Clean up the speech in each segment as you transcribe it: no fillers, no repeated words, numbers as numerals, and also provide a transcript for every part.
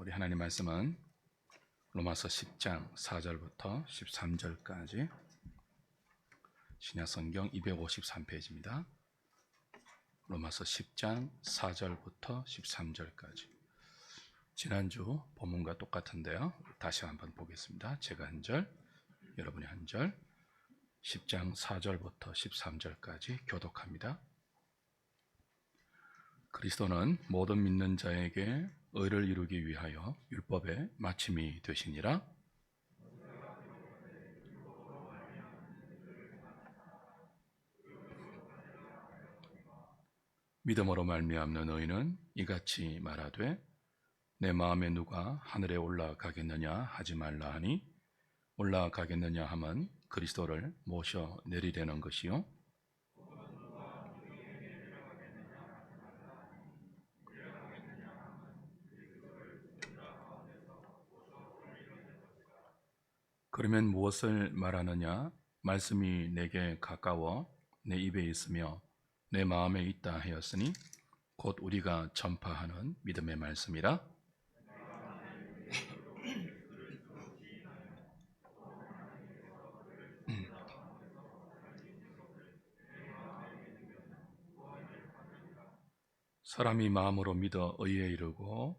우리 하나님 말씀은 로마서 10장 4절부터 13절까지 신약성경 253페이지입니다. 로마서 10장 4절부터 13절까지. 지난주 본문과 똑같은데요. 다시 한번 보겠습니다. 제가 한 절, 여러분이 한 절. 10장 4절부터 13절까지 교독합니다. 그리스도는 모든 믿는 자에게 의를 이루기 위하여 율법의 마침이 되시니라. 믿음으로 말미암는 의인은 이같이 말하되 내 마음에 누가 하늘에 올라가겠느냐 하지 말라 하니 올라가겠느냐 함은 그리스도를 모셔 내리려는 것이요 그러면 무엇을 말하느냐? 말씀이 내게 가까워 내 입에 있으며 내 마음에 있다 하였으니 곧 우리가 전파하는 믿음의 말씀이라. 사람이 마음으로 믿어 의에 이르고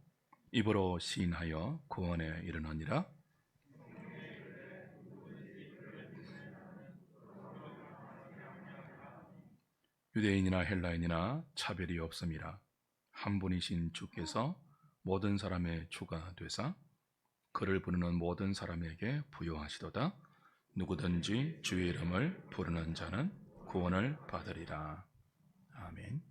입으로 시인하여 구원에 이르느니라. 유대인이나 헬라인이나 차별이 없음이라. 한 분이신 주께서 모든 사람의 주가 되사 그를 부르는 모든 사람에게 부여하시도다. 누구든지 주의 이름을 부르는 자는 구원을 받으리라. 아멘.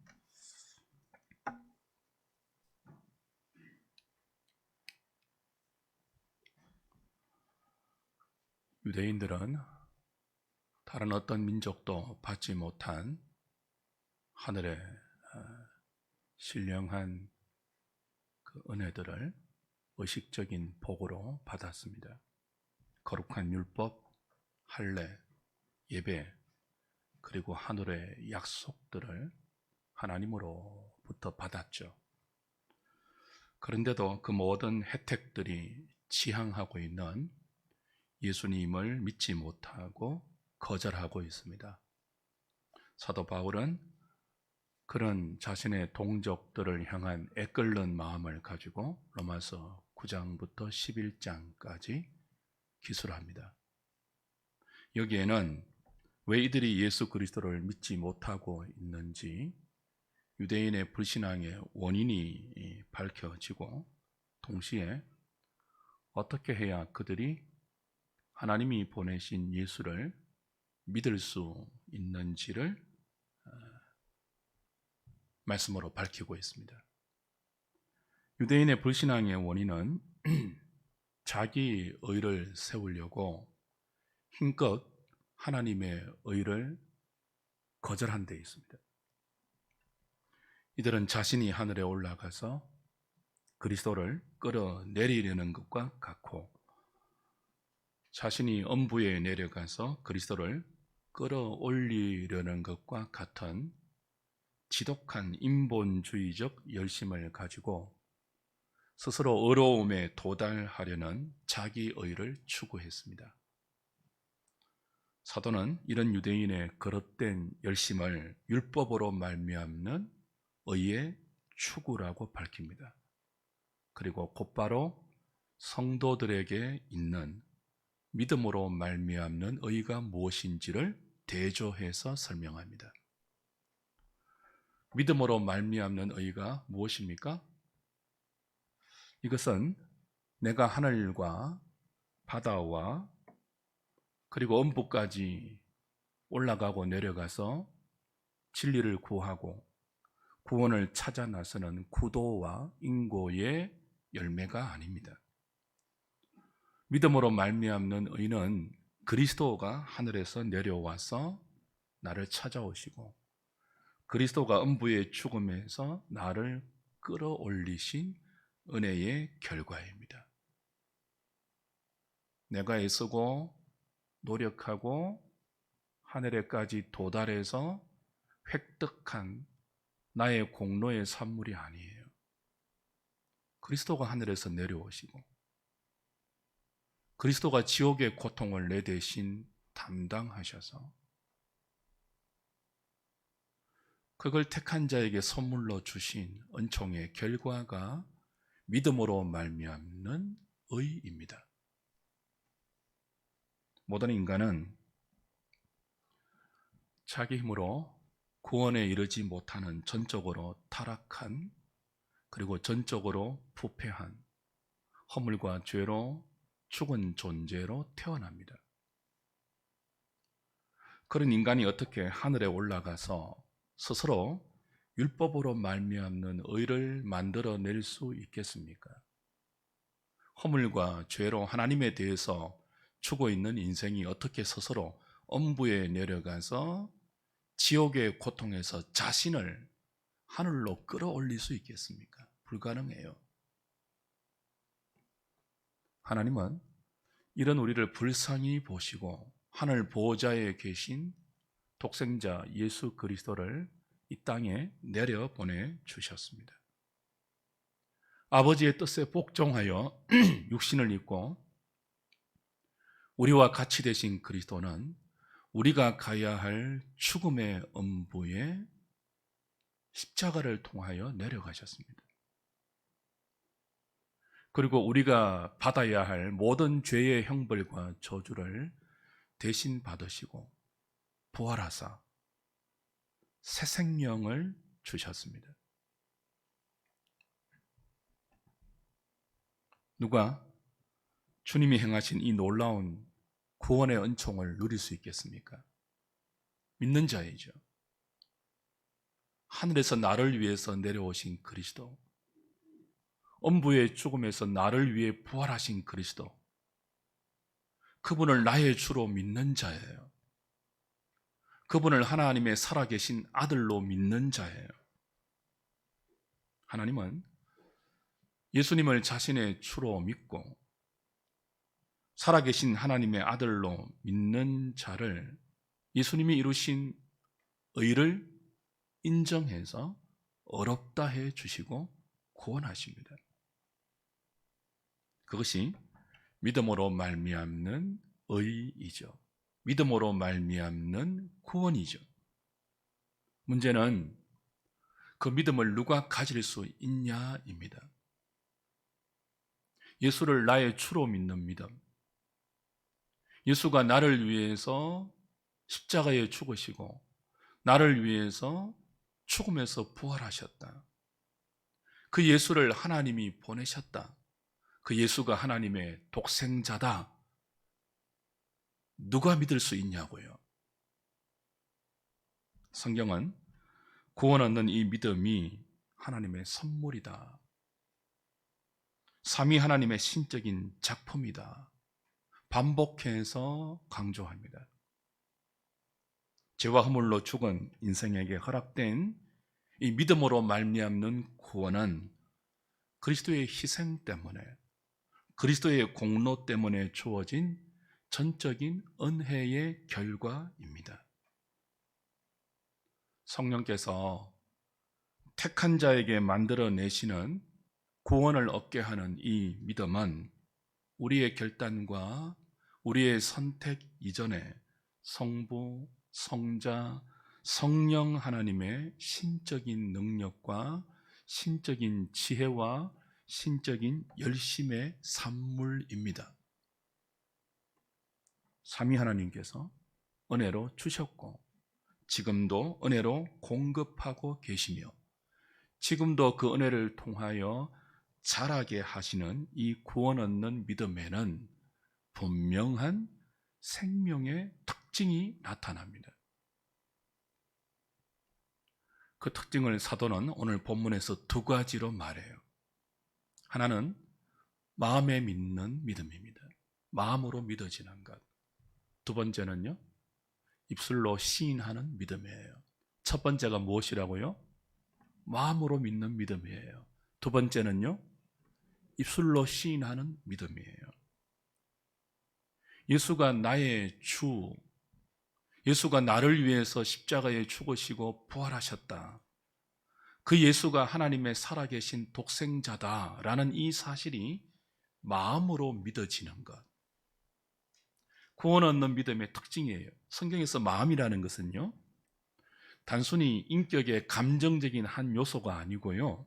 유대인들은 다른 어떤 민족도 받지 못한 하늘의 신령한 그 은혜들을 의식적인 복으로 받았습니다. 거룩한 율법, 할례, 예배, 그리고 하늘의 약속들을 하나님으로부터 받았죠. 그런데도 그 모든 혜택들이 지향하고 있는 예수님을 믿지 못하고 거절하고 있습니다. 사도 바울은 그런 자신의 동족들을 향한 애끓는 마음을 가지고 로마서 9장부터 11장까지 기술합니다. 여기에는 왜 이들이 예수 그리스도를 믿지 못하고 있는지 유대인의 불신앙의 원인이 밝혀지고 동시에 어떻게 해야 그들이 하나님이 보내신 예수를 믿을 수 있는지를 말씀으로 밝히고 있습니다. 유대인의 불신앙의 원인은 자기 의를 세우려고 힘껏 하나님의 의를 거절한 데 있습니다. 이들은 자신이 하늘에 올라가서 그리스도를 끌어내리려는 것과 같고 자신이 엄부에 내려가서 그리스도를 끌어올리려는 것과 같은 지독한 인본주의적 열심을 가지고 스스로 의로움에 도달하려는 자기 의를 추구했습니다. 사도는 이런 유대인의 거릇된 열심을 율법으로 말미암는 의의 추구라고 밝힙니다. 그리고 곧바로 성도들에게 있는 믿음으로 말미암는 의가 무엇인지를 대조해서 설명합니다. 믿음으로 말미암는 의가 무엇입니까? 이것은 내가 하늘과 바다와 그리고 엄부까지 올라가고 내려가서 진리를 구하고 구원을 찾아 나서는 구도와 인고의 열매가 아닙니다. 믿음으로 말미암는 의는 그리스도가 하늘에서 내려와서 나를 찾아오시고 그리스도가 음부의 죽음에서 나를 끌어올리신 은혜의 결과입니다. 내가 애쓰고 노력하고 하늘에까지 도달해서 획득한 나의 공로의 산물이 아니에요. 그리스도가 하늘에서 내려오시고 그리스도가 지옥의 고통을 내 대신 담당하셔서 그걸 택한 자에게 선물로 주신 은총의 결과가 믿음으로 말미암는 의입니다. 모든 인간은 자기 힘으로 구원에 이르지 못하는 전적으로 타락한 그리고 전적으로 부패한 허물과 죄로 죽은 존재로 태어납니다. 그런 인간이 어떻게 하늘에 올라가서 스스로 율법으로 말미암는 의를 만들어낼 수 있겠습니까? 허물과 죄로 하나님에 대해서 죽어 있는 인생이 어떻게 스스로 엄부에 내려가서 지옥의 고통에서 자신을 하늘로 끌어올릴 수 있겠습니까? 불가능해요. 하나님은 이런 우리를 불쌍히 보시고 하늘 보좌에 계신 독생자 예수 그리스도를 이 땅에 내려보내 주셨습니다. 아버지의 뜻에 복종하여 육신을 입고 우리와 같이 되신 그리스도는 우리가 가야 할 죽음의 엄부에 십자가를 통하여 내려가셨습니다. 그리고 우리가 받아야 할 모든 죄의 형벌과 저주를 대신 받으시고 부활하사 새 생명을 주셨습니다. 누가 주님이 행하신 이 놀라운 구원의 은총을 누릴 수 있겠습니까? 믿는 자이죠. 하늘에서 나를 위해서 내려오신 그리스도, 엄부의 죽음에서 나를 위해 부활하신 그리스도, 그분을 나의 주로 믿는 자예요. 그분을 하나님의 살아계신 아들로 믿는 자예요. 하나님은 예수님을 자신의 주로 믿고 살아계신 하나님의 아들로 믿는 자를 예수님이 이루신 의를 인정해서 어렵다 해 주시고 구원하십니다. 그것이 믿음으로 말미암는 의이죠. 믿음으로 말미암는 구원이죠. 문제는 그 믿음을 누가 가질 수 있냐입니다. 예수를 나의 주로 믿는 믿음, 예수가 나를 위해서 십자가에 죽으시고 나를 위해서 죽음에서 부활하셨다. 그 예수를 하나님이 보내셨다. 그 예수가 하나님의 독생자다. 누가 믿을 수 있냐고요. 성경은 구원 얻는 이 믿음이 하나님의 선물이다. 삼위 하나님의 신적인 작품이다. 반복해서 강조합니다. 죄와 허물로 죽은 인생에게 허락된 이 믿음으로 말미암는 구원은 그리스도의 희생 때문에, 그리스도의 공로 때문에 주어진 전적인 은혜의 결과입니다. 성령께서 택한 자에게 만들어내시는 구원을 얻게 하는 이 믿음은 우리의 결단과 우리의 선택 이전에 성부, 성자, 성령 하나님의 신적인 능력과 신적인 지혜와 신적인 열심의 산물입니다. 삼위 하나님께서 은혜로 주셨고 지금도 은혜로 공급하고 계시며 지금도 그 은혜를 통하여 자라게 하시는 이 구원 얻는 믿음에는 분명한 생명의 특징이 나타납니다. 그 특징을 사도는 오늘 본문에서 두 가지로 말해요. 하나는 마음에 믿는 믿음입니다. 마음으로 믿어지는 것. 두 번째는요, 입술로 시인하는 믿음이에요. 첫 번째가 무엇이라고요? 마음으로 믿는 믿음이에요. 두 번째는요, 입술로 시인하는 믿음이에요. 예수가 나의 주, 예수가 나를 위해서 십자가에 죽으시고 부활하셨다. 그 예수가 하나님의 살아계신 독생자다라는 이 사실이 마음으로 믿어지는 것. 구원 얻는 믿음의 특징이에요. 성경에서 마음이라는 것은요, 단순히 인격의 감정적인 한 요소가 아니고요,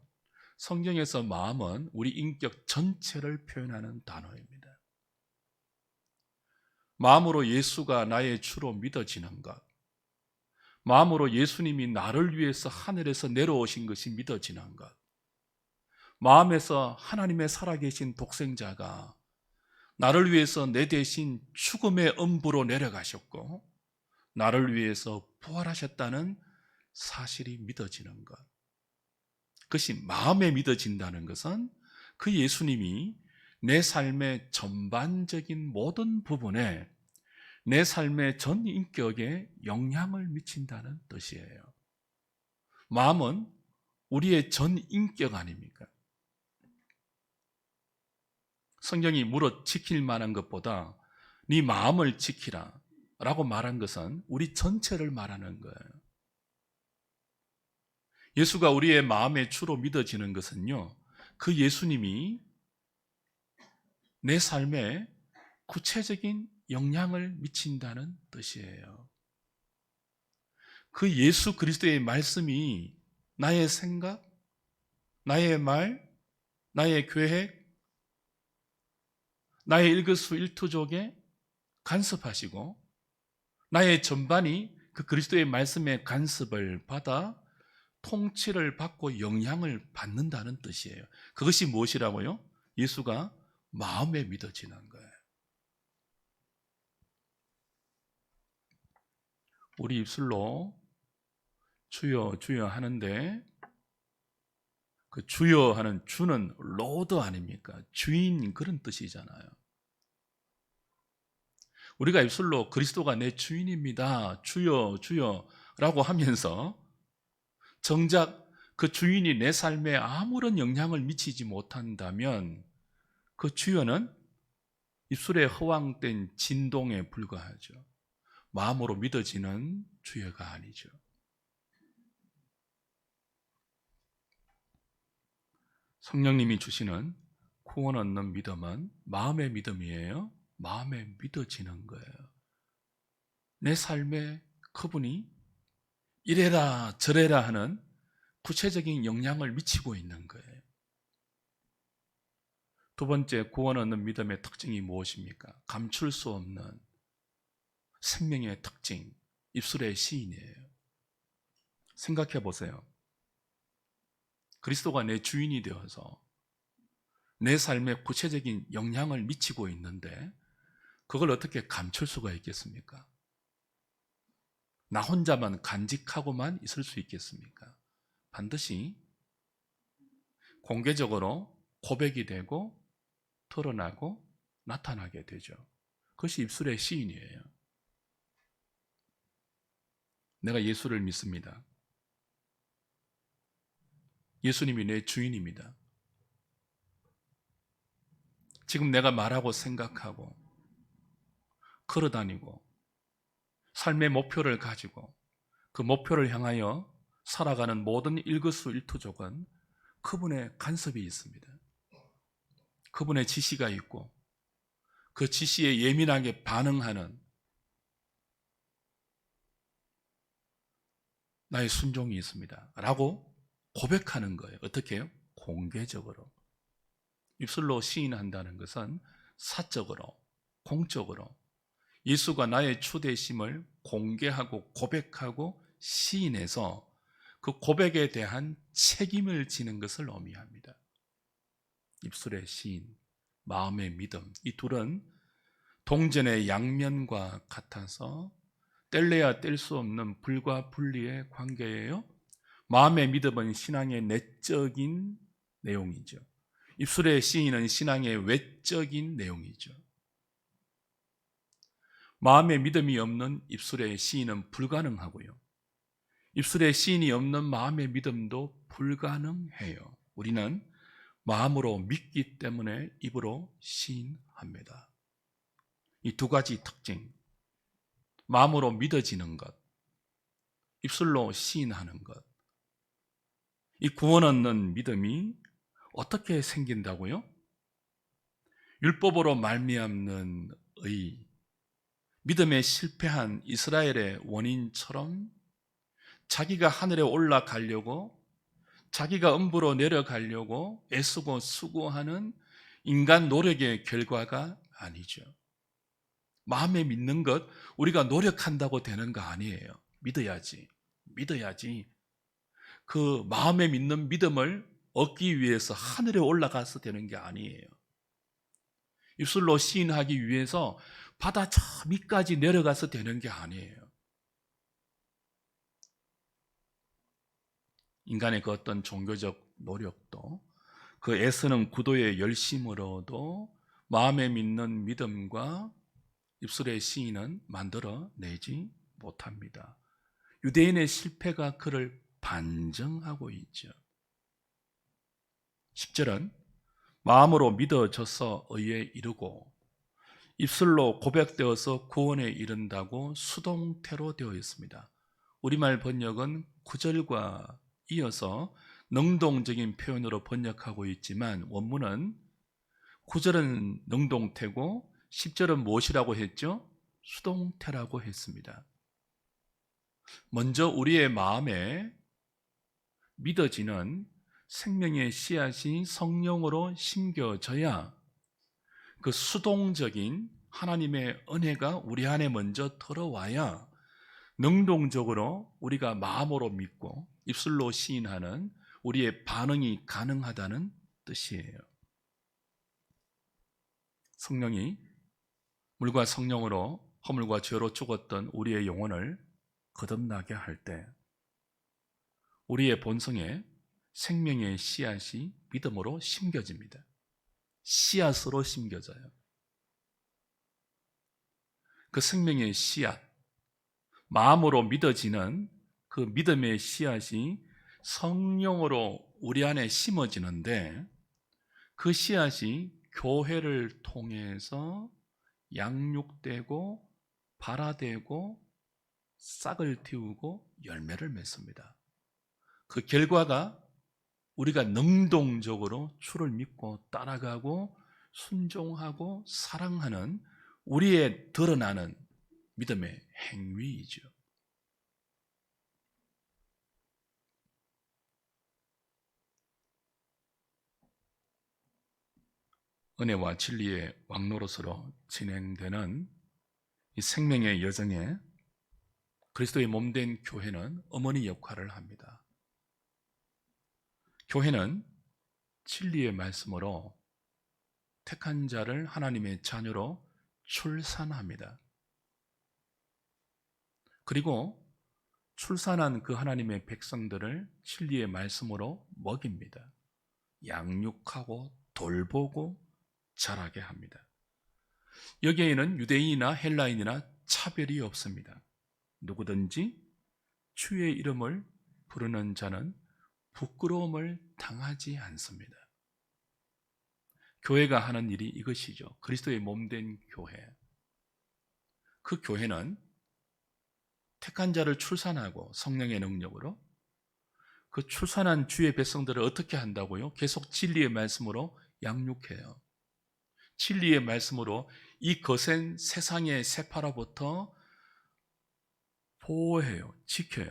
성경에서 마음은 우리 인격 전체를 표현하는 단어입니다. 마음으로 예수가 나의 주로 믿어지는 것, 마음으로 예수님이 나를 위해서 하늘에서 내려오신 것이 믿어지는 것, 마음에서 하나님의 살아계신 독생자가 나를 위해서 내 대신 죽음의 음부로 내려가셨고 나를 위해서 부활하셨다는 사실이 믿어지는 것. 그것이 마음에 믿어진다는 것은 그 예수님이 내 삶의 전반적인 모든 부분에, 내 삶의 전 인격에 영향을 미친다는 뜻이에요. 마음은 우리의 전 인격 아닙니까? 성경이 무릇 지킬 만한 것보다 네 마음을 지키라 라고 말한 것은 우리 전체를 말하는 거예요. 예수가 우리의 마음에 주로 믿어지는 것은요, 그 예수님이 내 삶에 구체적인 영향을 미친다는 뜻이에요. 그 예수 그리스도의 말씀이 나의 생각, 나의 말, 나의 계획, 나의 일거수일투족에 간섭하시고 나의 전반이 그 그리스도의 말씀의 간섭을 받아 통치를 받고 영향을 받는다는 뜻이에요. 그것이 무엇이라고요? 예수가 마음에 믿어지는 거예요. 우리 입술로 주여 주여 하는데 그 주여 하는 주는 로드 아닙니까? 주인, 그런 뜻이잖아요. 우리가 입술로 그리스도가 내 주인입니다, 주여 주여 라고 하면서 정작 그 주인이 내 삶에 아무런 영향을 미치지 못한다면 그 주여는 입술에 허황된 진동에 불과하죠. 마음으로 믿어지는 주여가 아니죠. 성령님이 주시는 구원 얻는 믿음은 마음의 믿음이에요. 마음에 믿어지는 거예요. 내 삶에 그분이 이래라 저래라 하는 구체적인 영향을 미치고 있는 거예요. 두 번째, 구원 얻는 믿음의 특징이 무엇입니까? 감출 수 없는 생명의 특징, 입술의 시인이에요. 생각해 보세요. 그리스도가 내 주인이 되어서 내 삶에 구체적인 영향을 미치고 있는데 그걸 어떻게 감출 수가 있겠습니까? 나 혼자만 간직하고만 있을 수 있겠습니까? 반드시 공개적으로 고백이 되고 드러나고 나타나게 되죠. 그것이 입술의 시인이에요. 내가 예수를 믿습니다. 예수님이 내 주인입니다. 지금 내가 말하고 생각하고 걸어다니고 삶의 목표를 가지고 그 목표를 향하여 살아가는 모든 일거수일투족은 그분의 간섭이 있습니다. 그분의 지시가 있고 그 지시에 예민하게 반응하는 나의 순종이 있습니다 라고 고백하는 거예요. 어떻게 해요? 공개적으로. 입술로 시인한다는 것은 사적으로, 공적으로 예수가 나의 주 되심을 공개하고 고백하고 시인해서 그 고백에 대한 책임을 지는 것을 의미합니다. 입술의 시인, 마음의 믿음, 이 둘은 동전의 양면과 같아서 뗄래야 뗄 수 없는 불과 분리의 관계예요. 마음의 믿음은 신앙의 내적인 내용이죠. 입술의 시인은 신앙의 외적인 내용이죠. 마음의 믿음이 없는 입술의 시인은 불가능하고요. 입술의 시인이 없는 마음의 믿음도 불가능해요. 우리는 마음으로 믿기 때문에 입으로 시인합니다. 이 두 가지 특징, 마음으로 믿어지는 것, 입술로 시인하는 것, 이 구원 얻는 믿음이 어떻게 생긴다고요? 율법으로 말미암는 의, 믿음에 실패한 이스라엘의 원인처럼 자기가 하늘에 올라가려고, 자기가 음부로 내려가려고 애쓰고 수고하는 인간 노력의 결과가 아니죠. 마음에 믿는 것, 우리가 노력한다고 되는 거 아니에요. 믿어야지. 그 마음에 믿는 믿음을 얻기 위해서 하늘에 올라가서 되는 게 아니에요. 입술로 시인하기 위해서 바다 저 밑까지 내려가서 되는 게 아니에요. 인간의 그 어떤 종교적 노력도, 그 애쓰는 구도의 열심으로도 마음에 믿는 믿음과 입술의 시인은 만들어내지 못합니다. 유대인의 실패가 그를 반증하고 있죠. 10절은 마음으로 믿어져서 의에 이르고 입술로 고백되어서 구원에 이른다고 수동태로 되어 있습니다. 우리말 번역은 9절과 이어서 능동적인 표현으로 번역하고 있지만 원문은 9절은 능동태고 10절은 무엇이라고 했죠? 수동태라고 했습니다. 먼저 우리의 마음에 믿어지는 생명의 씨앗이 성령으로 심겨져야 그 수동적인 하나님의 은혜가 우리 안에 먼저 들어와야 능동적으로 우리가 마음으로 믿고 입술로 시인하는 우리의 반응이 가능하다는 뜻이에요. 성령이 물과 성령으로 허물과 죄로 죽었던 우리의 영혼을 거듭나게 할 때 우리의 본성에 생명의 씨앗이 믿음으로 심겨집니다. 씨앗으로 심겨져요. 그 생명의 씨앗, 마음으로 믿어지는 그 믿음의 씨앗이 성령으로 우리 안에 심어지는데 그 씨앗이 교회를 통해서 양육되고 발화되고 싹을 틔우고 열매를 맺습니다. 그 결과가 우리가 능동적으로 주를 믿고 따라가고 순종하고 사랑하는 우리의 드러나는 믿음의 행위이죠. 은혜와 진리의 왕노릇으로 진행되는 이 생명의 여정에 그리스도의 몸된 교회는 어머니 역할을 합니다. 교회는 진리의 말씀으로 택한 자를 하나님의 자녀로 출산합니다. 그리고 출산한 그 하나님의 백성들을 진리의 말씀으로 먹입니다. 양육하고 돌보고 자라게 합니다. 여기에는 유대인이나 헬라인이나 차별이 없습니다. 누구든지 주의 이름을 부르는 자는 부끄러움을 당하지 않습니다. 교회가 하는 일이 이것이죠. 그리스도의 몸된 교회. 그 교회는 택한 자를 출산하고 성령의 능력으로 그 출산한 주의 백성들을 어떻게 한다고요? 계속 진리의 말씀으로 양육해요. 진리의 말씀으로 이 거센 세상의 세파로부터 보호해요. 지켜요.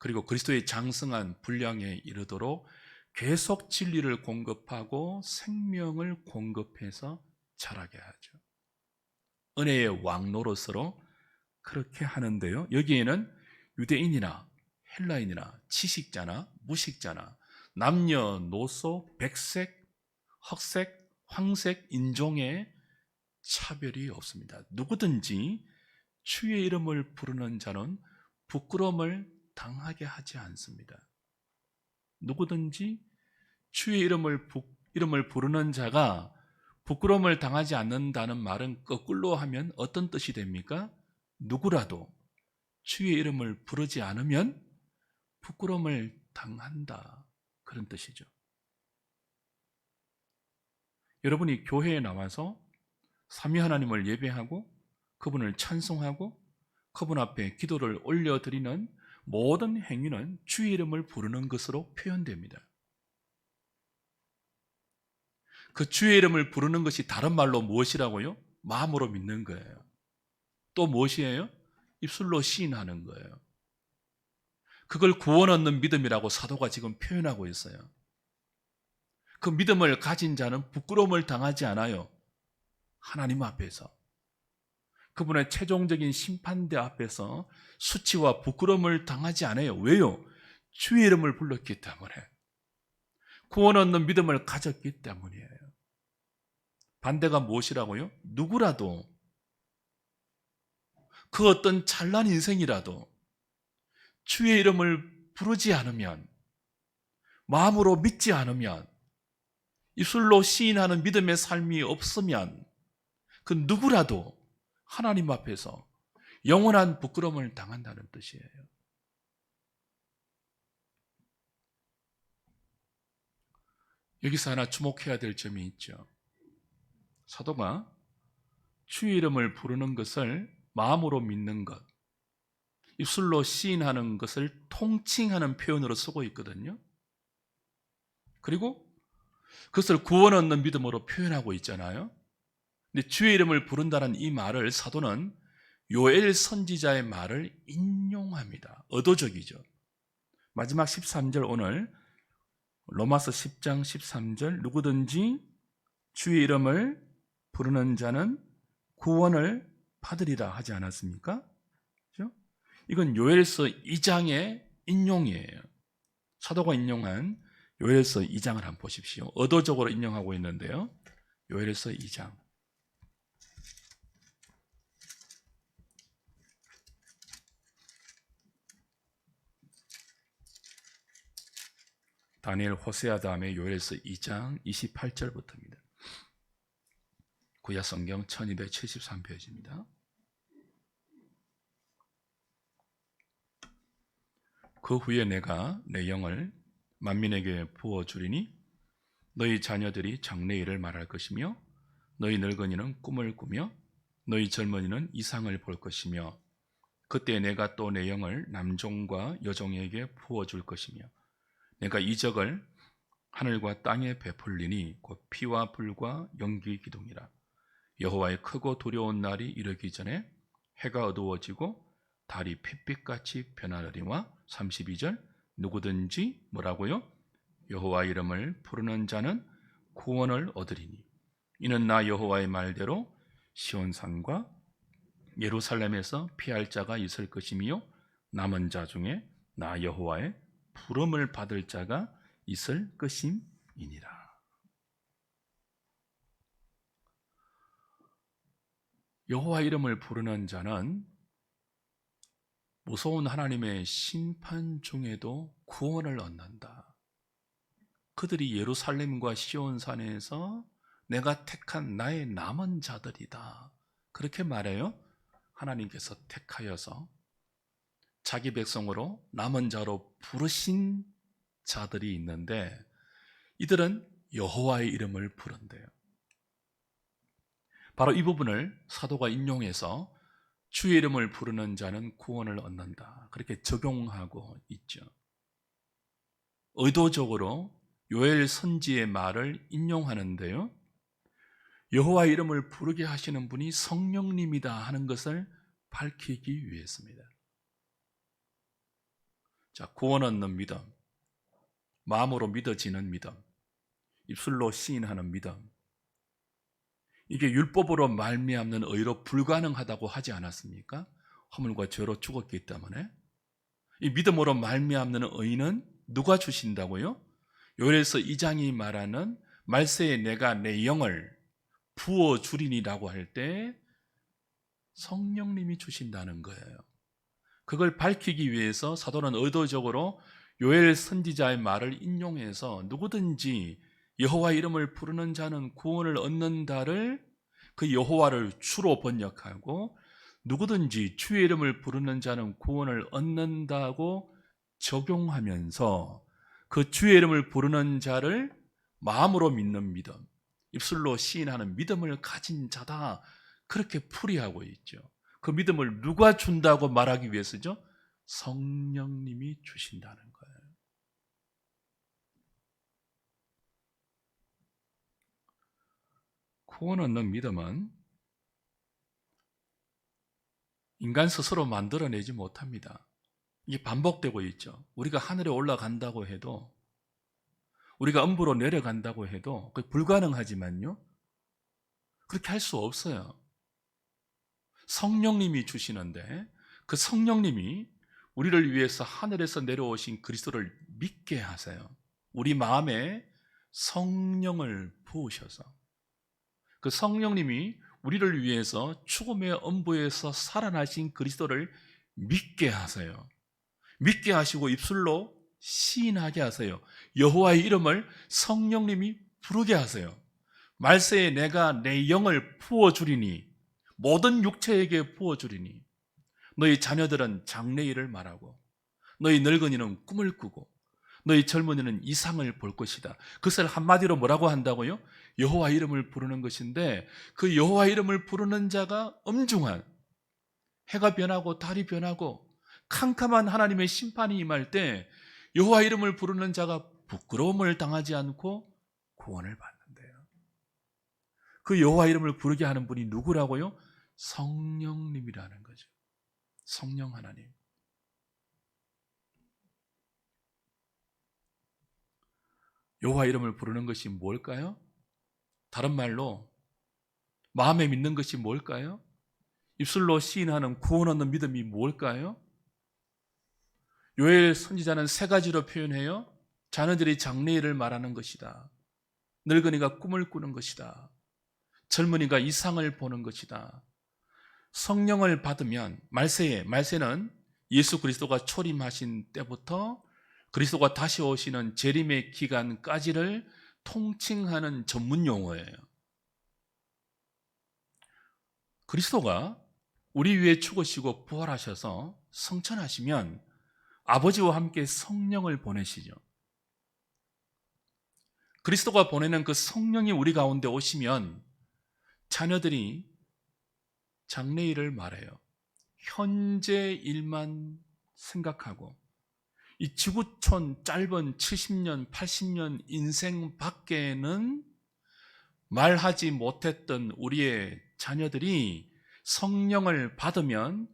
그리고 그리스도의 장성한 분량에 이르도록 계속 진리를 공급하고 생명을 공급해서 자라게 하죠. 은혜의 왕노릇으로 그렇게 하는데요. 여기에는 유대인이나 헬라인이나 지식자나 무식자나 남녀노소, 백색, 흑색, 황색, 인종의 차별이 없습니다. 누구든지 주의 이름을 부르는 자는 부끄러움을 당하게 하지 않습니다. 누구든지 주의 이름을 부르는 자가 부끄러움을 당하지 않는다는 말은 거꾸로 하면 어떤 뜻이 됩니까? 누구라도 주의 이름을 부르지 않으면 부끄러움을 당한다. 그런 뜻이죠. 여러분이 교회에 나와서 삼위 하나님을 예배하고 그분을 찬송하고 그분 앞에 기도를 올려드리는 모든 행위는 주의 이름을 부르는 것으로 표현됩니다. 그 주의 이름을 부르는 것이 다른 말로 무엇이라고요? 마음으로 믿는 거예요. 또 무엇이에요? 입술로 시인하는 거예요. 그걸 구원 얻는 믿음이라고 사도가 지금 표현하고 있어요. 그 믿음을 가진 자는 부끄러움을 당하지 않아요. 하나님 앞에서. 그분의 최종적인 심판대 앞에서 수치와 부끄러움을 당하지 않아요. 왜요? 주의 이름을 불렀기 때문에. 구원 얻는 믿음을 가졌기 때문이에요. 반대가 무엇이라고요? 누구라도 그 어떤 찬란 인생이라도 주의 이름을 부르지 않으면, 마음으로 믿지 않으면, 입술로 시인하는 믿음의 삶이 없으면 그 누구라도 하나님 앞에서 영원한 부끄러움을 당한다는 뜻이에요. 여기서 하나 주목해야 될 점이 있죠. 사도가 주의 이름을 부르는 것을 마음으로 믿는 것, 입술로 시인하는 것을 통칭하는 표현으로 쓰고 있거든요. 그리고 그것을 구원 얻는 믿음으로 표현하고 있잖아요. 근데 주의 이름을 부른다는 이 말을 사도는 요엘 선지자의 말을 인용합니다. 의도적이죠. 마지막 13절, 오늘 로마서 10장 13절, 누구든지 주의 이름을 부르는 자는 구원을 받으리라 하지 않았습니까? 그렇죠? 이건 요엘서 2장의 인용이에요. 사도가 인용한 요엘서 2장을 한번 보십시오. 의도적으로 인용하고 있는데요. 요엘서 2장. 다니엘, 호세아 다음에 요엘서 2장 28절부터입니다. 구약 성경 1273페이지입니다. 그 후에 내가 내 영을 만민에게 부어주리니 너희 자녀들이 장래일을 말할 것이며 너희 늙은이는 꿈을 꾸며 너희 젊은이는 이상을 볼 것이며 그때 내가 또 내 영을 남종과 여종에게 부어줄 것이며 내가 이적을 하늘과 땅에 베풀리니 곧 피와 불과 연기 기둥이라. 여호와의 크고 두려운 날이 이르기 전에 해가 어두워지고 달이 핏빛같이 변하리와 32절 누구든지 뭐라고요? 여호와 이름을 부르는 자는 구원을 얻으리니 이는 나 여호와의 말대로 시온산과 예루살렘에서 피할 자가 있을 것이며 남은 자 중에 나 여호와의 부름을 받을 자가 있을 것임이니라. 여호와 이름을 부르는 자는 무서운 하나님의 심판 중에도 구원을 얻는다. 그들이 예루살렘과 시온산에서 내가 택한 나의 남은 자들이다. 그렇게 말해요. 하나님께서 택하여서 자기 백성으로 남은 자로 부르신 자들이 있는데 이들은 여호와의 이름을 부른대요. 바로 이 부분을 사도가 인용해서 주의 이름을 부르는 자는 구원을 얻는다. 그렇게 적용하고 있죠. 의도적으로 요엘 선지의 말을 인용하는데요. 여호와 이름을 부르게 하시는 분이 성령님이다 하는 것을 밝히기 위해서입니다. 자, 구원 얻는 믿음, 마음으로 믿어지는 믿음, 입술로 시인하는 믿음, 이게 율법으로 말미암는 의로 불가능하다고 하지 않았습니까? 허물과 죄로 죽었기 때문에. 이 믿음으로 말미암는 의는 누가 주신다고요? 요엘서 2장이 말하는 말세에 내가 내 영을 부어주리니라고 할 때 성령님이 주신다는 거예요. 그걸 밝히기 위해서 사도는 의도적으로 요엘 선지자의 말을 인용해서 누구든지 여호와 이름을 부르는 자는 구원을 얻는다를 그 여호와를 주로 번역하고 누구든지 주의 이름을 부르는 자는 구원을 얻는다고 적용하면서 그 주의 이름을 부르는 자를 마음으로 믿는 믿음, 입술로 시인하는 믿음을 가진 자다, 그렇게 풀이하고 있죠. 그 믿음을 누가 준다고 말하기 위해서죠? 성령님이 주신다는 거예요. 구원 얻는 믿음은 인간 스스로 만들어내지 못합니다. 이게 반복되고 있죠. 우리가 하늘에 올라간다고 해도, 우리가 음부로 내려간다고 해도 그게 불가능하지만요, 그렇게 할 수 없어요. 성령님이 주시는데, 그 성령님이 우리를 위해서 하늘에서 내려오신 그리스도를 믿게 하세요. 우리 마음에 성령을 부으셔서, 그 성령님이 우리를 위해서 죽음의 음부에서 살아나신 그리스도를 믿게 하세요. 믿게 하시고 입술로 시인하게 하세요. 여호와의 이름을 성령님이 부르게 하세요. 말세에 내가 내 영을 부어주리니, 모든 육체에게 부어주리니, 너희 자녀들은 장래일을 말하고, 너희 늙은이는 꿈을 꾸고, 너희 젊은이는 이상을 볼 것이다. 그것을 한마디로 뭐라고 한다고요? 여호와 이름을 부르는 것인데, 그 여호와 이름을 부르는 자가 엄중한, 해가 변하고 달이 변하고 캄캄한 하나님의 심판이 임할 때 여호와 이름을 부르는 자가 부끄러움을 당하지 않고 구원을 받는데요. 그 여호와 이름을 부르게 하는 분이 누구라고요? 성령님이라는 거죠. 성령 하나님. 여호와 이름을 부르는 것이 뭘까요? 다른 말로 마음에 믿는 것이 뭘까요? 입술로 시인하는 구원 얻는 믿음이 뭘까요? 요엘 선지자는 세 가지로 표현해요. 자녀들이 장래일을 말하는 것이다. 늙은이가 꿈을 꾸는 것이다. 젊은이가 이상을 보는 것이다. 성령을 받으면, 말세는 예수 그리스도가 초림하신 때부터 그리스도가 다시 오시는 재림의 기간까지를 통칭하는 전문 용어예요. 그리스도가 우리 위에 죽으시고 부활하셔서 성천하시면 아버지와 함께 성령을 보내시죠. 그리스도가 보내는 그 성령이 우리 가운데 오시면 자녀들이 장래일을 말해요. 현재 일만 생각하고, 이 지구촌 짧은 70년, 80년 인생 밖에는 말하지 못했던 우리의 자녀들이 성령을 받으면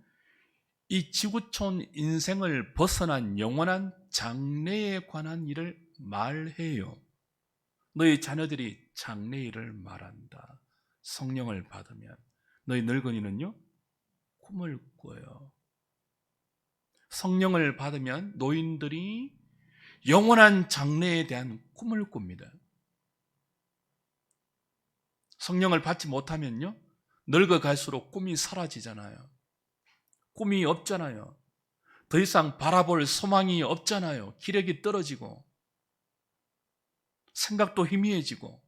이 지구촌 인생을 벗어난 영원한 장래에 관한 일을 말해요. 너희 자녀들이 장래일을 말한다. 성령을 받으면. 너희 늙은이는요, 꿈을 꿔요. 성령을 받으면 노인들이 영원한 장래에 대한 꿈을 꿉니다. 성령을 받지 못하면요, 늙어갈수록 꿈이 사라지잖아요. 꿈이 없잖아요. 더 이상 바라볼 소망이 없잖아요. 기력이 떨어지고 생각도 희미해지고.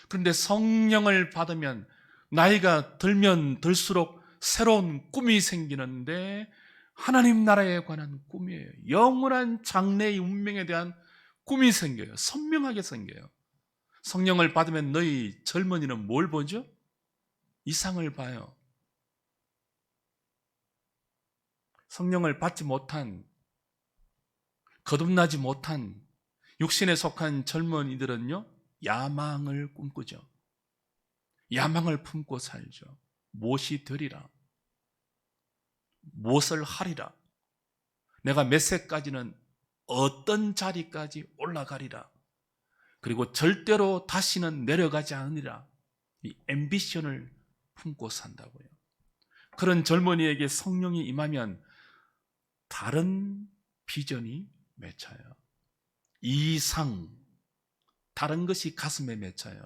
그런데 성령을 받으면 나이가 들면 들수록 새로운 꿈이 생기는데, 하나님 나라에 관한 꿈이에요. 영원한 장래의 운명에 대한 꿈이 생겨요. 선명하게 생겨요. 성령을 받으면 너희 젊은이는 뭘 보죠? 이상을 봐요. 성령을 받지 못한, 거듭나지 못한 육신에 속한 젊은이들은요, 야망을 꿈꾸죠. 야망을 품고 살죠. 무엇이 되리라, 무엇을 하리라, 내가 몇 세까지는 어떤 자리까지 올라가리라, 그리고 절대로 다시는 내려가지 않으리라, 이 앰비션을 품고 산다고요. 그런 젊은이에게 성령이 임하면 다른 비전이 맺혀요. 이상, 다른 것이 가슴에 맺혀요.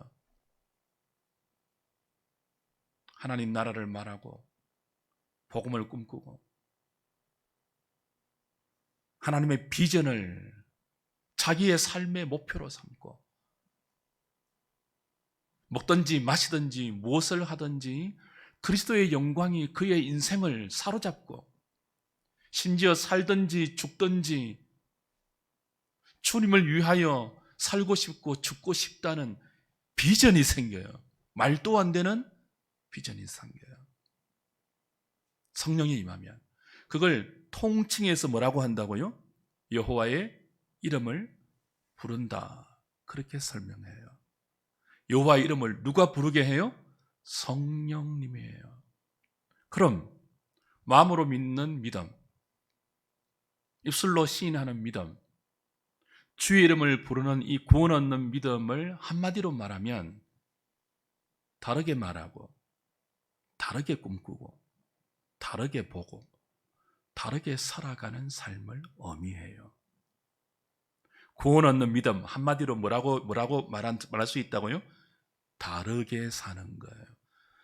하나님 나라를 말하고 복음을 꿈꾸고 하나님의 비전을 자기의 삶의 목표로 삼고, 먹든지 마시든지 무엇을 하든지 그리스도의 영광이 그의 인생을 사로잡고, 심지어 살든지 죽든지 주님을 위하여 살고 싶고 죽고 싶다는 비전이 생겨요. 말도 안 되는 비전이 생겨요. 성령이 임하면 그걸 통칭해서 뭐라고 한다고요? 여호와의 이름을 부른다. 그렇게 설명해요. 여호와의 이름을 누가 부르게 해요? 성령님이에요. 그럼 마음으로 믿는 믿음, 입술로 시인하는 믿음, 주의 이름을 부르는 이 구원 얻는 믿음을 한마디로 말하면 다르게 말하고, 다르게 꿈꾸고, 다르게 보고, 다르게 살아가는 삶을 의미해요. 구원 얻는 믿음, 한마디로 뭐라고 말할 수 있다고요? 다르게 사는 거예요.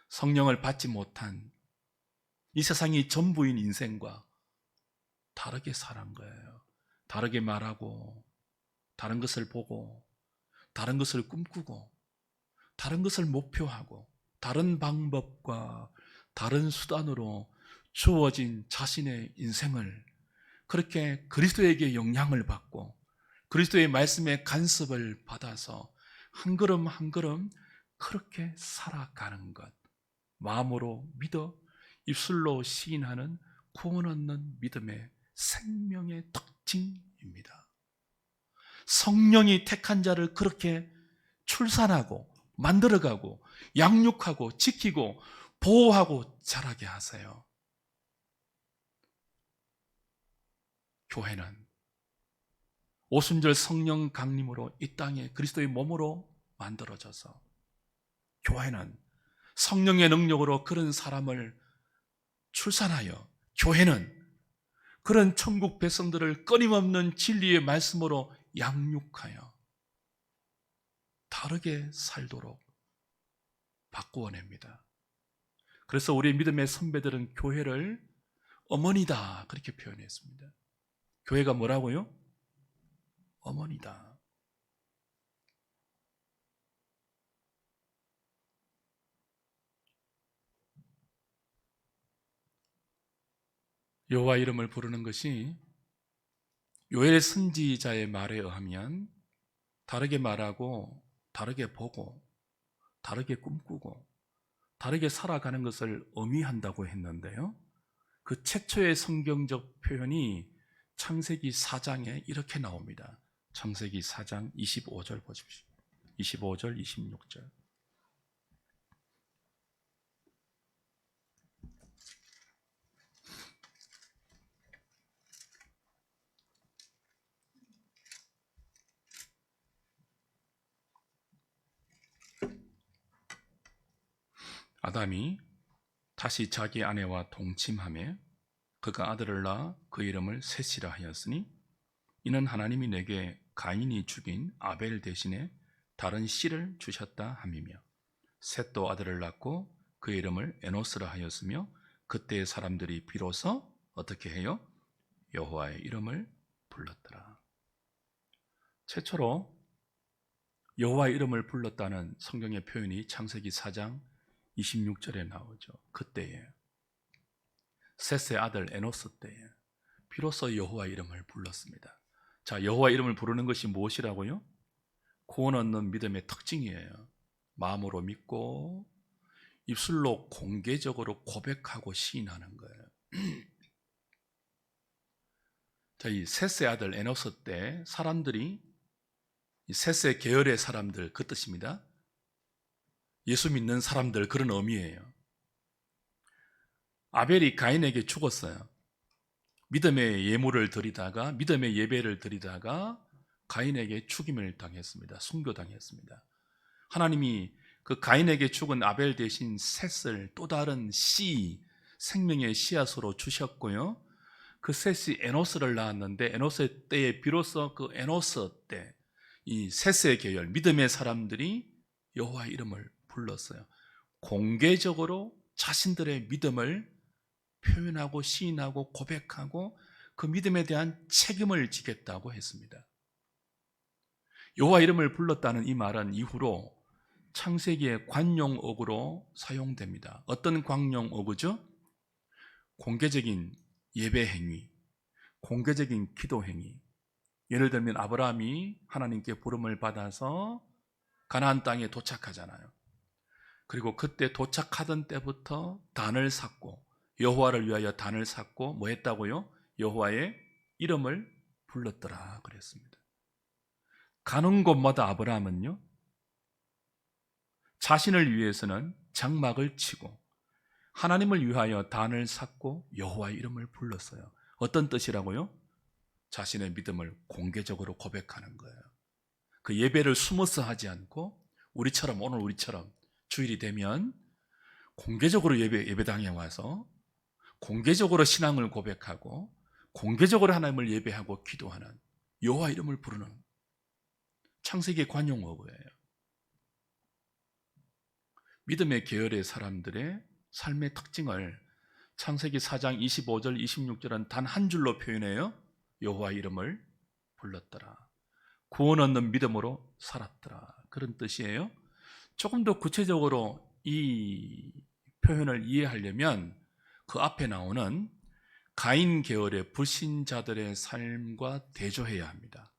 성령을 받지 못한 이 세상이 전부인 인생과 다르게 사는 거예요. 다르게 말하고, 다른 것을 보고, 다른 것을 꿈꾸고, 다른 것을 목표하고, 다른 방법과 다른 수단으로 주어진 자신의 인생을 그렇게 그리스도에게 영향을 받고 그리스도의 말씀의 간섭을 받아서 한 걸음 한 걸음 그렇게 살아가는 것, 마음으로 믿어 입술로 시인하는 구원 얻는 믿음의 생명의 특징입니다. 성령이 택한 자를 그렇게 출산하고 만들어가고 양육하고 지키고 보호하고 자라게 하세요. 교회는 오순절 성령 강림으로 이 땅에 그리스도의 몸으로 만들어져서, 교회는 성령의 능력으로 그런 사람을 출산하여, 교회는 그런 천국 백성들을 끊임없는 진리의 말씀으로 양육하여 다르게 살도록 바꾸어냅니다. 그래서 우리 믿음의 선배들은 교회를 어머니다 그렇게 표현했습니다. 교회가 뭐라고요? 어머니다. 여호와 이름을 부르는 것이 요엘 선지자의 말에 의하면 다르게 말하고, 다르게 보고, 다르게 꿈꾸고, 다르게 살아가는 것을 의미한다고 했는데요, 그 최초의 성경적 표현이 창세기 4장에 이렇게 나옵니다. 창세기 4장 25절 보십시오. 25절, 26절. 아담이 다시 자기 아내와 동침하며 그가 아들을 낳아 그 이름을 셋이라 하였으니 이는 하나님이 내게 가인이 죽인 아벨 대신에 다른 씨를 주셨다 함이며, 셋도 아들을 낳고 그 이름을 에노스라 하였으며 그때의 사람들이 비로소 어떻게 해요? 여호와의 이름을 불렀더라. 최초로 여호와의 이름을 불렀다는 성경의 표현이 창세기 4장 26절에 나오죠. 그때에 셋의 아들 에노스 때에 비로소 여호와 이름을 불렀습니다. 자, 여호와 이름을 부르는 것이 무엇이라고요? 구원 얻는 믿음의 특징이에요. 마음으로 믿고 입술로 공개적으로 고백하고 시인하는 거예요. 자, 이 셋의 아들 에노스 때 사람들이, 이 셋의 계열의 사람들 그 뜻입니다. 예수 믿는 사람들, 그런 의미예요. 아벨이 가인에게 죽었어요. 믿음의 예물을 드리다가, 믿음의 예배를 드리다가 가인에게 죽임을 당했습니다. 순교당했습니다. 하나님이 그 가인에게 죽은 아벨 대신 셋을 또 다른 씨, 생명의 씨앗으로 주셨고요, 그 셋이 에노스를 낳았는데 에노스 때에 비로소 그 에노스 때 이 셋의 계열, 믿음의 사람들이 여호와의 이름을 불렀어요. 공개적으로 자신들의 믿음을 표현하고 시인하고 고백하고 그 믿음에 대한 책임을 지겠다고 했습니다. 여호와 이름을 불렀다는 이 말은 이후로 창세기의 관용어구로 사용됩니다. 어떤 관용어구죠? 공개적인 예배 행위, 공개적인 기도 행위. 예를 들면 아브라함이 하나님께 부름을 받아서 가나안 땅에 도착하잖아요. 그리고 그때 도착하던 때부터 단을 샀고, 여호와를 위하여 단을 샀고 뭐 했다고요? 여호와의 이름을 불렀더라 그랬습니다. 가는 곳마다 아브라함은요, 자신을 위해서는 장막을 치고 하나님을 위하여 단을 샀고 여호와의 이름을 불렀어요. 어떤 뜻이라고요? 자신의 믿음을 공개적으로 고백하는 거예요. 그 예배를 숨어서 하지 않고 오늘 우리처럼 주일이 되면 공개적으로 예배당에 와서 공개적으로 신앙을 고백하고 공개적으로 하나님을 예배하고 기도하는, 여호와 이름을 부르는 창세기 관용어구예요. 믿음의 계열의 사람들의 삶의 특징을 창세기 4장 25절 26절은 단 한 줄로 표현해요. 여호와 이름을 불렀더라. 구원 얻는 믿음으로 살았더라. 그런 뜻이에요. 조금 더 구체적으로 이 표현을 이해하려면 그 앞에 나오는 가인 계열의 불신자들의 삶과 대조해야 합니다.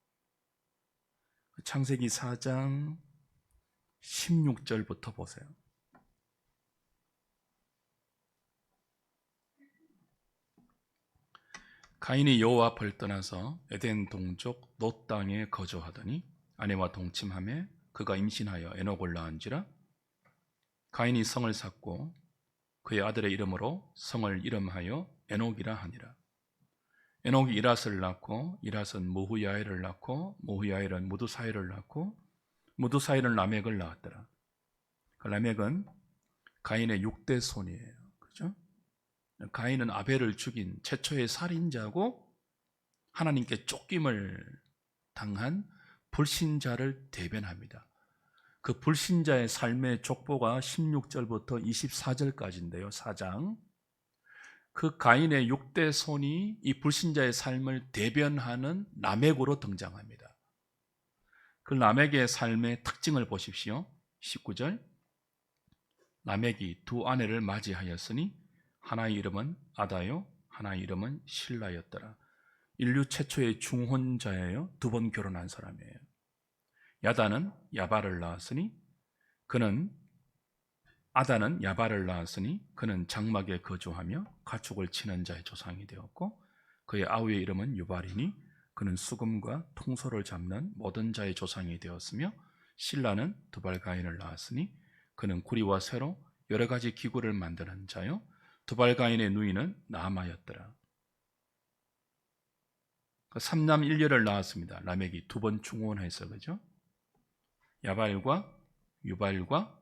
창세기 4장 16절부터 보세요. 가인이 여호와 앞을 떠나서 에덴 동쪽 롯 땅에 거주하더니 아내와 동침하며 그가 임신하여 에녹을 낳은지라. 가인이 성을 샀고 그의 아들의 이름으로 성을 이름하여 에녹이라 하니라. 에녹이 이랏을 낳고 이랏은 무후야엘을 낳고 무후야엘은 무두사엘을 낳고 무두사엘은 라멕을 낳았더라. 그 라멕은 가인의 6대 손이에요. 그렇죠? 가인은 아벨을 죽인 최초의 살인자고 하나님께 쫓김을 당한 불신자를 대변합니다. 그 불신자의 삶의 족보가 16절부터 24절까지인데요. 4장. 그 가인의 6대 손이 이 불신자의 삶을 대변하는 라멕으로 등장합니다. 그 라멕의 삶의 특징을 보십시오. 19절. 라멕이 두 아내를 맞이하였으니 하나의 이름은 아다요 하나의 이름은 실라였더라. 인류 최초의 중혼자예요. 2번 결혼한 사람이에요. 야다는 야발을 낳았으니 아다는 야발을 낳았으니 그는 장막에 거주하며 가축을 치는 자의 조상이 되었고 그의 아우의 이름은 유발이니 그는 수금과 통소를 잡는 모든 자의 조상이 되었으며 실라는 두발가인을 낳았으니 그는 구리와 쇠로 여러 가지 기구를 만드는 자요 두발가인의 누이는 나아마였더라. 3남 1녀를 낳았습니다. 라멕이 2번 중혼해서 그죠? 야발과 유발과